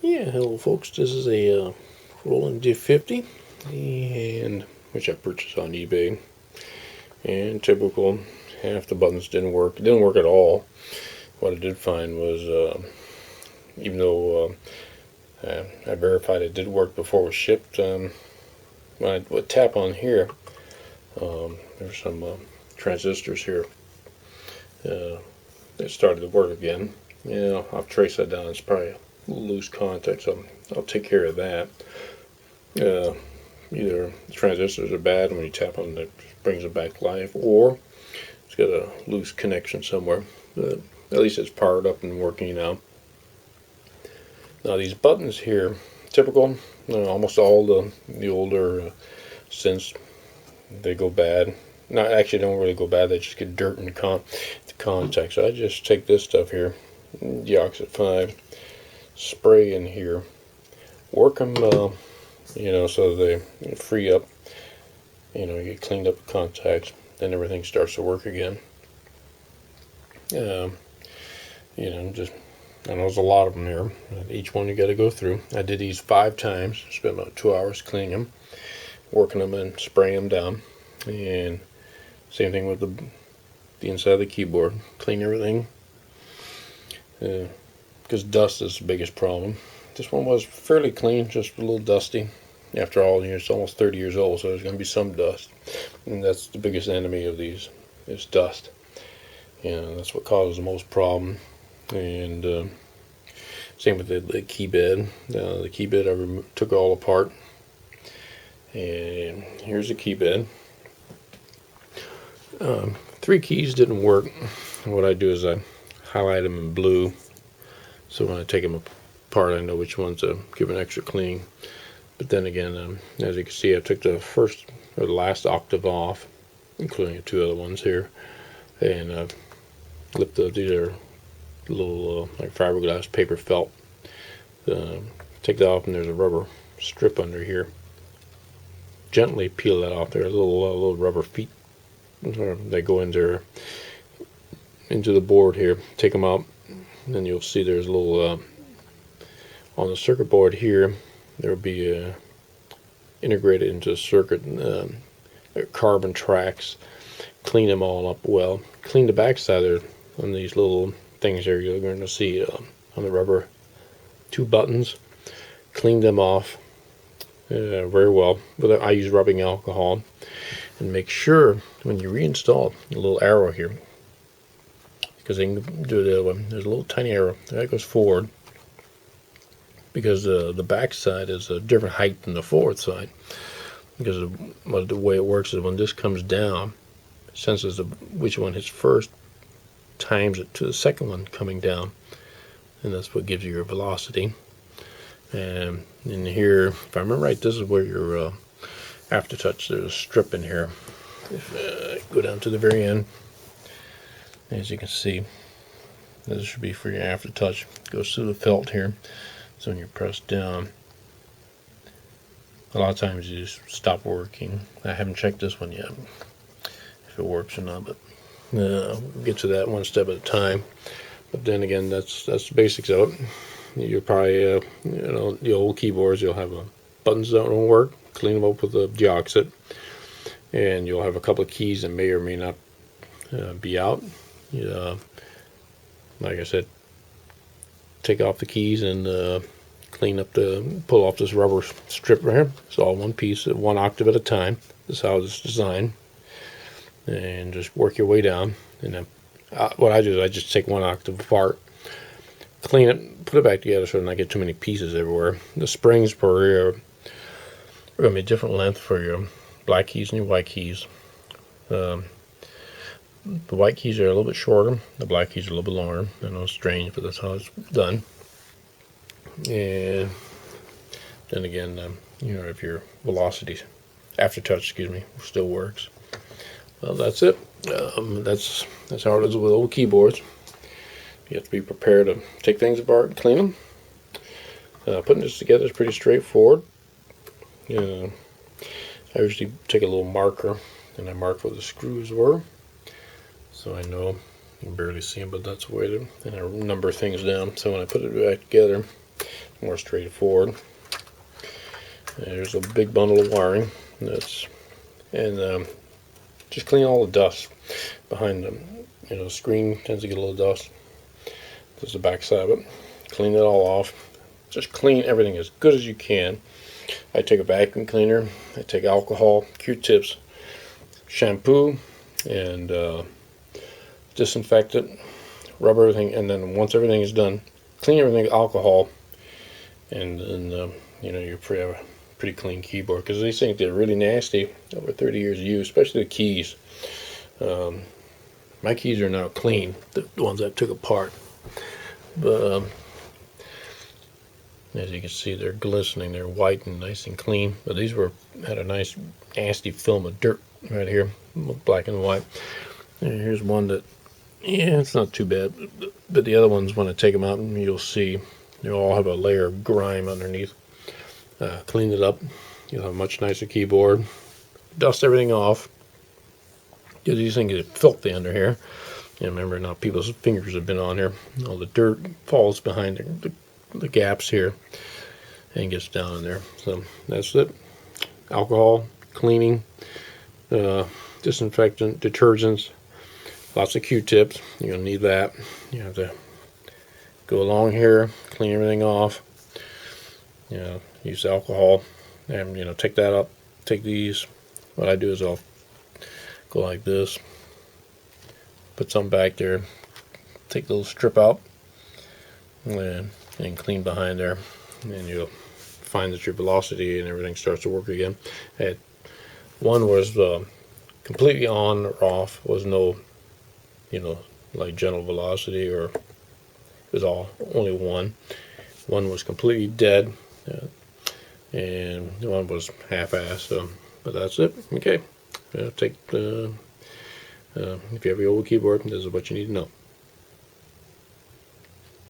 Yeah, hello folks. This is a Roland D-50, and which I purchased on eBay. And typical, half the buttons didn't work. It didn't work at all. What I did find was, even though I verified it did work before it was shipped, when I would tap on here, there's some transistors here that started to work again. Yeah, I'll trace that down. It's probably a loose contact, so I'll take care of that. Either the transistors are bad, and when you tap on it, it brings it back to life, or it's got a loose connection somewhere. But at least it's powered up and working now. Now these buttons here, typical. Almost all the older synths, they go bad. No, actually, don't really go bad. They just get dirt in the contact. So I just take this stuff here, Deoxit 5, spray in here, work them, so they free up. You get cleaned up the contacts, then everything starts to work again. Just I know there's a lot of them here. Each one you got to go through. I did these 5 times. Spent about 2 hours cleaning them, working them, and spraying them down. And same thing with the inside of the keyboard. Clean everything, because dust is the biggest problem. This one was fairly clean, just a little dusty. After all, it's almost 30 years old, so there's going to be some dust. And that's the biggest enemy of these, is dust. That's what causes the most problem. And same with the key bed. The key bed I took all apart. And here's the key bed. 3 keys didn't work. And what I do is I highlight them in blue, so when I take them apart I know which ones to give an extra clean. But then again, as you can see, I took the first or the last octave off, including the 2 other ones here, and lift these are little like fiberglass paper felt. Take that off, and there's a rubber strip under here. Gently peel that off. There are little rubber feet. They go into the board here. Take them out, and then you'll see there's a little on the circuit board here. There will be integrated into the circuit carbon tracks. Clean them all up well. Clean the back side there on these little things there. You're going to see on the rubber 2 buttons. Clean them off very well. But I use rubbing alcohol. And make sure when you reinstall a little arrow here, because they can do it the other way. There's a little tiny arrow that goes forward, because the back side is a different height than the forward side. Because the way it works is when this comes down, it senses which one hits first, times it to the second one coming down, and that's what gives you your velocity. And in here, if I remember right, this is where your aftertouch. There's a strip in here. If go down to the very end, as you can see, this should be for your aftertouch. It goes through the felt here. So when you press down, a lot of times you just stop working. I haven't checked this one yet, if it works or not, but we'll get to that one step at a time. But then again, that's the basics of it. You'll probably, the old keyboards, you'll have buttons that don't work. Clean them up with the deoxit, and you'll have a couple of keys that may or may not be out. Like I said, take off the keys and pull off this rubber strip right here. It's all one piece, 1 octave at a time. This is how it's designed. And just work your way down. And then what I do is I just take 1 octave apart, clean it, put it back together so I don't get too many pieces everywhere. The springs per ear are going to be a different length for your black keys and your white keys. The white keys are a little bit shorter. The black keys are a little bit longer. I know it's strange, but that's how it's done. And then again, if your velocity, aftertouch, still works. Well, that's it. That's how it is with old keyboards. You have to be prepared to take things apart and clean them. Putting this together is pretty straightforward. I usually take a little marker and I mark where the screws were, so I know. You can barely see them, but that's the way to, and I number things down. So when I put it back together, more straightforward. There's a big bundle of wiring. Just clean all the dust behind them. The screen tends to get a little dust. This is the back side of it. Clean it all off. Just clean everything as good as you can. I take a vacuum cleaner. I take alcohol, Q-tips, shampoo, and disinfectant, rub everything, and then once everything is done, clean everything with alcohol, and then you have a pretty clean keyboard, because these things get really nasty over 30 years of use, especially the keys. My keys are now clean, the ones I took apart, but as you can see, they're glistening, they're white and nice and clean, but these had a nice nasty film of dirt right here, black and white. And here's one that, yeah, it's not too bad, but the other ones, when I take them out, you'll see they all have a layer of grime underneath. Clean it up, you'll have a much nicer keyboard. Dust everything off, because these things get filthy under here. Remember, now people's fingers have been on here. All the dirt falls behind the gaps here and gets down in there. So that's it. Alcohol, cleaning, disinfectant, detergents, lots of Q-tips. You're going to need that. You have to go along here, clean everything off. Use alcohol, and take that up. Take these. What I do is I'll go like this, put some back there, take the little strip out, and clean behind there, and you'll find that your velocity and everything starts to work again. One was completely on or off, was no, like gentle velocity, or it was only one. One was completely dead, and one was half-assed. But that's it. Okay. Take if you have your old keyboard, this is what you need to know.